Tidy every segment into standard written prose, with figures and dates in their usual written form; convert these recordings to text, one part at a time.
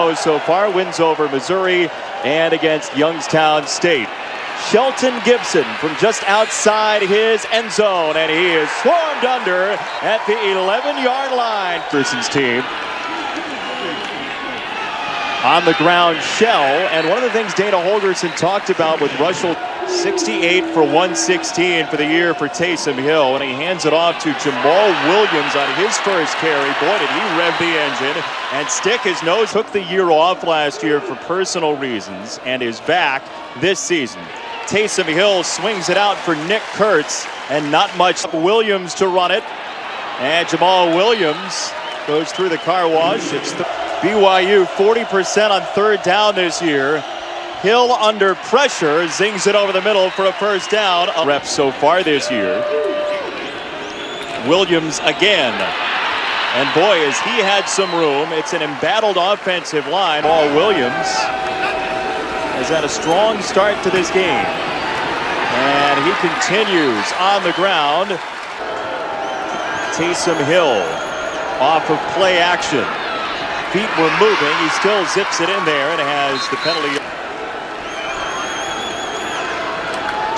goes so far. Wins over Missouri and against Youngstown State. Shelton Gibson from just outside his end zone, and he is swarmed under at the 11-yard line. Person's team. On the ground shell, and one of the things Dana Holgorsen talked about with Russell, 68 for 116 for the year for Taysom Hill, and he hands it off to Jamal Williams on his first carry. Boy, did he rev the engine and stick his nose. Took the year off last year for personal reasons and is back this season. Taysom Hill swings it out for Nick Kurtz, and not much. Williams to run it, and Jamal Williams goes through the car wash. It's the BYU 40% on third down this year. Hill under pressure, zings it over the middle for a first down. Reps so far this year. Williams again. And boy, has he had some room. It's an embattled offensive line. Paul Williams has had a strong start to this game. And he continues on the ground. Taysom Hill off of play action. Feet were moving. He still zips it in there and has the penalty.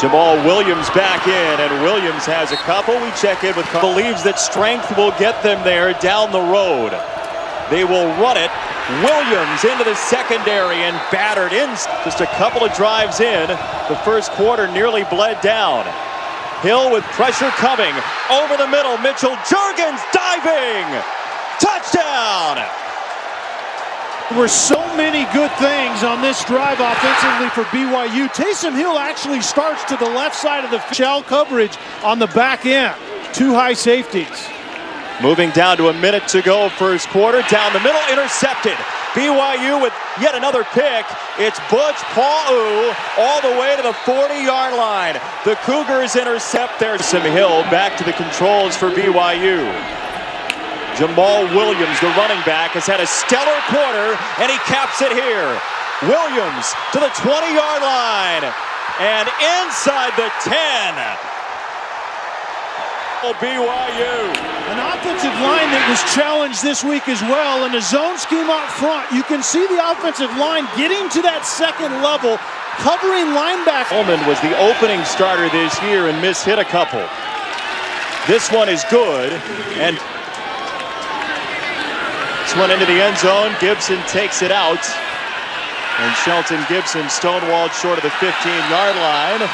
Jamal Williams back in, and Williams has a couple. We check in with believes that strength will get them there down the road. They will run it. Williams into the secondary and battered in. Just a couple of drives in. The first quarter nearly bled down. Hill with pressure coming. Over the middle, Mitchell Juergens diving. Touchdown! There were so many good things on this drive offensively for BYU. Taysom Hill actually starts to the left side of the shell coverage on the back end. Two high safeties. Moving down to a minute to go, first quarter. Down the middle, intercepted. BYU with yet another pick. It's Butch Paul all the way to the 40-yard line. The Cougars intercept there. Taysom Hill back to the controls for BYU. Jamal Williams, the running back, has had a stellar quarter, and he caps it here. Williams to the 20-yard line, and inside the 10. BYU. An offensive line that was challenged this week as well in a zone scheme out front. You can see the offensive line getting to that second level, covering linebackers. Ullman was the opening starter this year and mishit a couple. This one is good, and this one into the end zone. Gibson takes it out. And Shelton Gibson stonewalled short of the 15-yard line.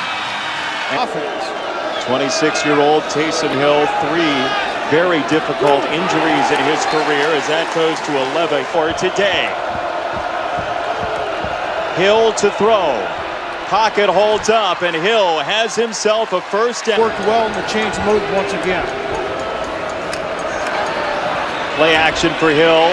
Offense. 26-year-old Taysom Hill, 3 very difficult injuries in his career as that goes to 11 for today. Hill to throw. Pocket holds up, and Hill has himself a first down. Worked well in the change mode once again. Play action for Hill.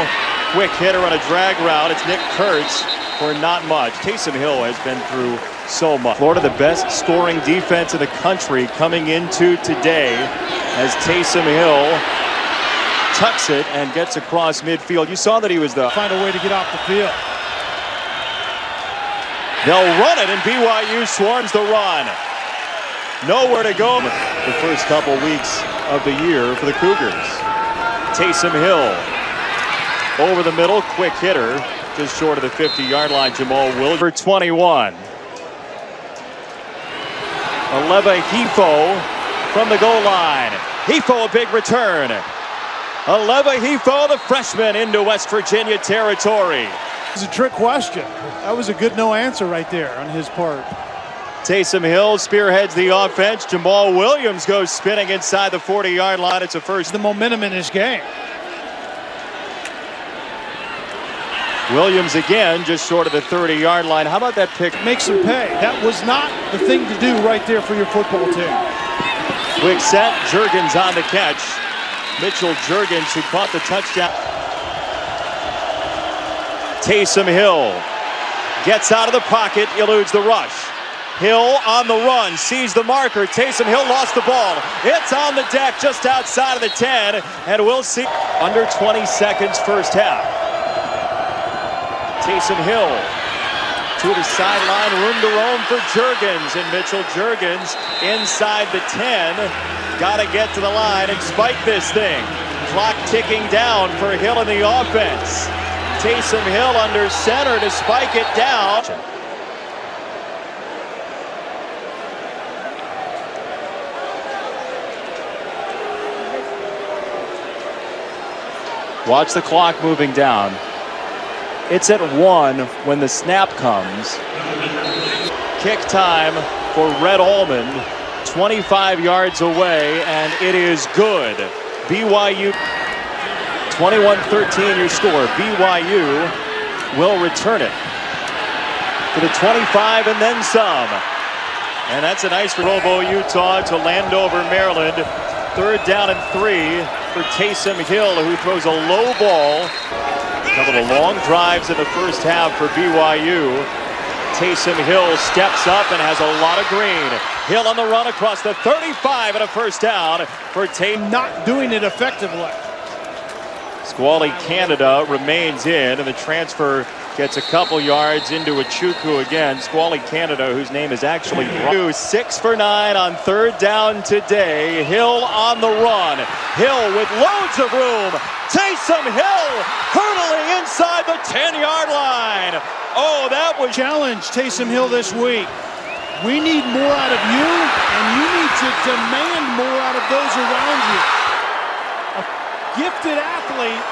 Quick hitter on a drag route. It's Nick Kurtz for not much. Taysom Hill has been through so much. Florida, the best scoring defense in the country coming into today as Taysom Hill tucks it and gets across midfield. You saw that he was find a way to get off the field. They'll run it, and BYU swarms the run. Nowhere to go the first couple weeks of the year for the Cougars. Taysom Hill over the middle, quick hitter, just short of the 50-yard line. Jamal Williams for 21. Aleva Hifo from the goal line. Hifo, a big return. Aleva Hifo, the freshman, into West Virginia territory. It's a trick question. That was a good no answer right there on his part. Taysom Hill spearheads the offense. Jamal Williams goes spinning inside the 40-yard line. It's a first. The momentum in his game. Williams again, just short of the 30-yard line. How about that pick? Makes him pay. That was not the thing to do right there for your football team. Quick set. Juergens on the catch. Mitchell Juergens, who caught the touchdown. Taysom Hill gets out of the pocket, eludes the rush. Hill on the run, sees the marker. Taysom Hill lost the ball. It's on the deck just outside of the 10, and we'll see. Under 20 seconds first half. Taysom Hill to the sideline, room to roam for Juergens, and Mitchell Juergens inside the 10. Got to get to the line and spike this thing. Clock ticking down for Hill in the offense. Taysom Hill under center to spike it down. Watch the clock moving down. It's at 1 when the snap comes. Kick time for Red Almond, 25 yards away, and it is good. BYU, 21-13 your score. BYU will return it to the 25 and then some. And that's a nice for Provo, Utah to Landover, Maryland. 3rd down and 3 for Taysom Hill, who throws a low ball. A couple of long drives in the first half for BYU. Taysom Hill steps up and has a lot of green. Hill on the run across the 35 and a first down for Taysom. Not doing it effectively. Squally Canada remains in, and the transfer gets a couple yards into Achukwu again. Squally Canada, whose name is actually 6 for 9 on 3rd down today. Hill on the run. Hill with loads of room. Taysom Hill hurtling inside the 10-yard line. Oh, that was challenge Taysom Hill this week. We need more out of you, and you need to demand more out of those around you. A gifted athlete.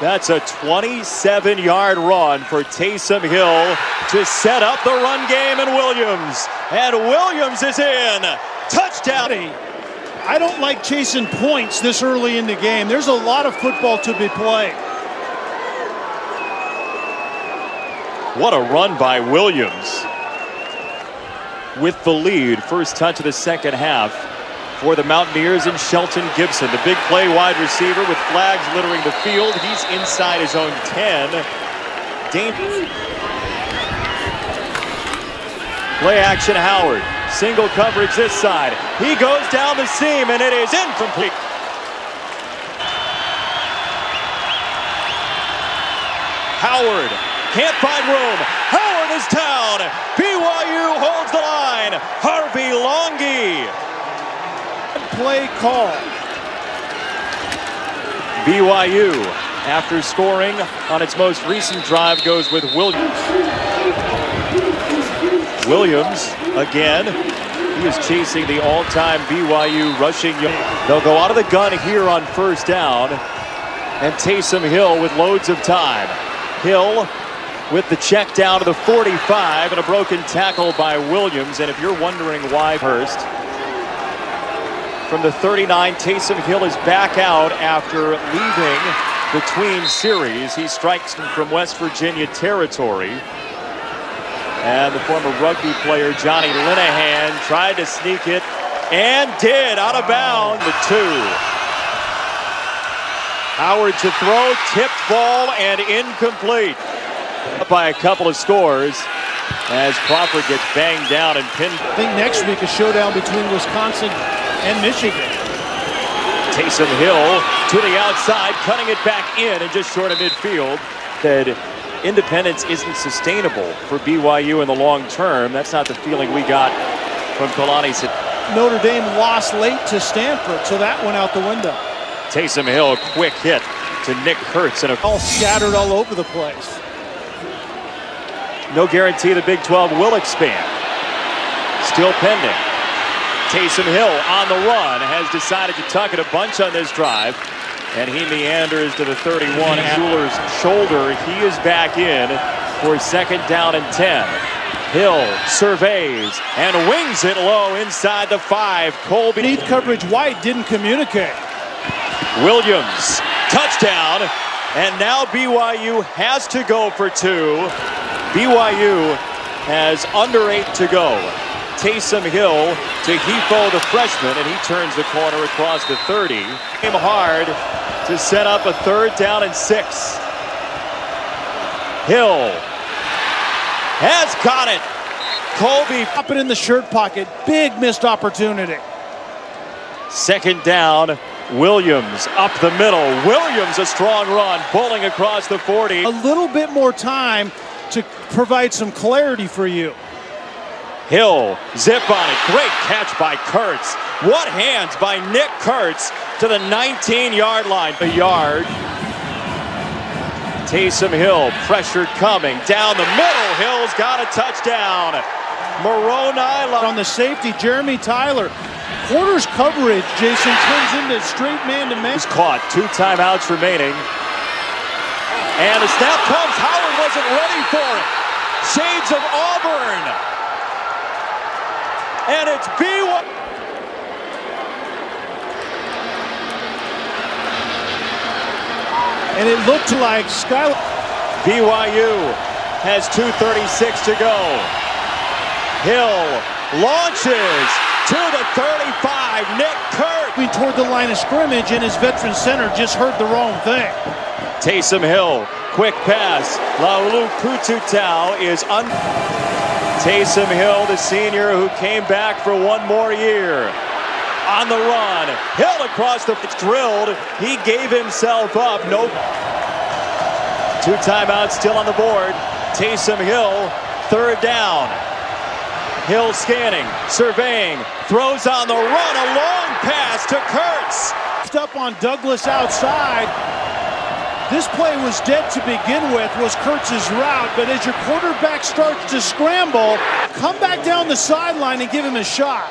That's a 27-yard run for Taysom Hill to set up the run game in Williams. And Williams is in. Touchdown. I don't like chasing points this early in the game. There's a lot of football to be played. What a run by Williams with the lead. First touch of the second half for the Mountaineers and Shelton Gibson. The big play wide receiver with flags littering the field. He's inside his own 10. Play action Howard. Single coverage this side. He goes down the seam and it is incomplete. Howard can't find room. Howard is down. BYU holds the line. Harvey Longy. Play call. BYU, after scoring on its most recent drive, goes with Williams. Williams, again, he is chasing the all-time BYU rushing. They'll go out of the gun here on first down. And Taysom Hill with loads of time. Hill with the check down to the 45 and a broken tackle by Williams. And if you're wondering why Hurst, from the 39, Taysom Hill is back out after leaving between series. He strikes from West Virginia territory. And the former rugby player Johnny Linehan tried to sneak it and did, out of bounds. The 2. Howard to throw, tipped ball and incomplete. Up by a couple of scores as Crawford gets banged down and pinned. I think next week a showdown between Wisconsin and Michigan. Taysom Hill to the outside, cutting it back in and just short of midfield. That independence isn't sustainable for BYU in the long term. That's not the feeling we got from Kalani. Notre Dame lost late to Stanford, so that went out the window. Taysom Hill, a quick hit to Nick Kurtz. And all scattered all over the place. No guarantee the Big 12 will expand. Still pending. Taysom Hill on the run has decided to tuck it a bunch on this drive. And he meanders to the 31. Schuler's shoulder. He is back in for 2nd down and 10. Hill surveys and wings it low inside the 5. Colby. Need coverage wide, didn't communicate. Williams, touchdown. And now BYU has to go for 2. BYU has under 8 to go. Taysom Hill to Hefo, the freshman, and he turns the corner across the 30. Came hard to set up a 3rd down and 6. Hill has got it. Colby up it in the shirt pocket. Big missed opportunity. 2nd down. Williams up the middle. Williams a strong run, bowling across the 40. A little bit more time to provide some clarity for you. Hill, zip on it. Great catch by Kurtz. What hands by Nick Kurtz to the 19-yard line. A yard. Taysom Hill, pressured coming, down the middle, Hill's got a touchdown. Moroni on the safety, Jeremy Tyler. Quarters coverage, Jason, turns into straight man-to-man. He's caught, 2 timeouts remaining. And the snap comes, Howard wasn't ready for it. Shades of Auburn. And it's BYU. And it looked like Skylar. BYU has 2:36 to go. Hill launches to the 35. Nick Kurt. Toward the line of scrimmage, and his veteran center just heard the wrong thing. Taysom Hill, quick pass. Laulu Pututau is Taysom Hill, the senior who came back for one more year. On the run, Hill across the drilled. He gave himself up. Nope. 2 timeouts still on the board. Taysom Hill, 3rd down. Hill scanning, surveying, throws on the run, a long pass to Kurtz. Up on Douglas outside. This play was dead to begin with, was Kurtz's route, but as your quarterback starts to scramble, come back down the sideline and give him a shot.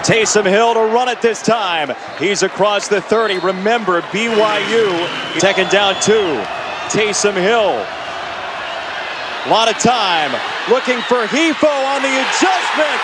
Taysom Hill to run it this time. He's across the 30. Remember, BYU, 2nd down 2. Taysom Hill. A lot of time. Looking for Hefo on the adjustment.